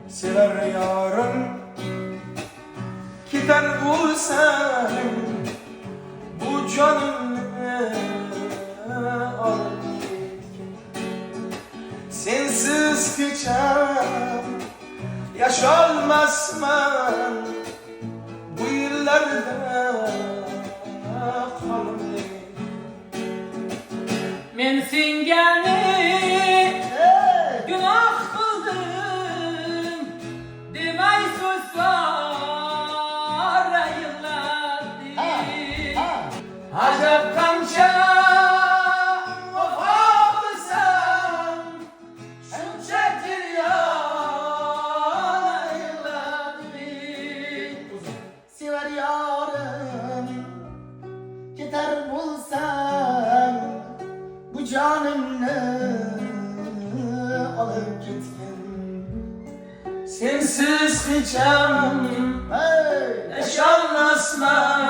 sever yarım. Gider bulsam bu canımı alır gitken. Sensiz geçen yaşanmazman bu yıllarda kalır. Men singeni günah kıldım demay söz var ayırladım. Acap kanca vefalısam şunca tiryan ayırladım. Sever yarım gider bulsam bu canımı alıp gitken. Sensiz hiç canım Hey! yaşanmazman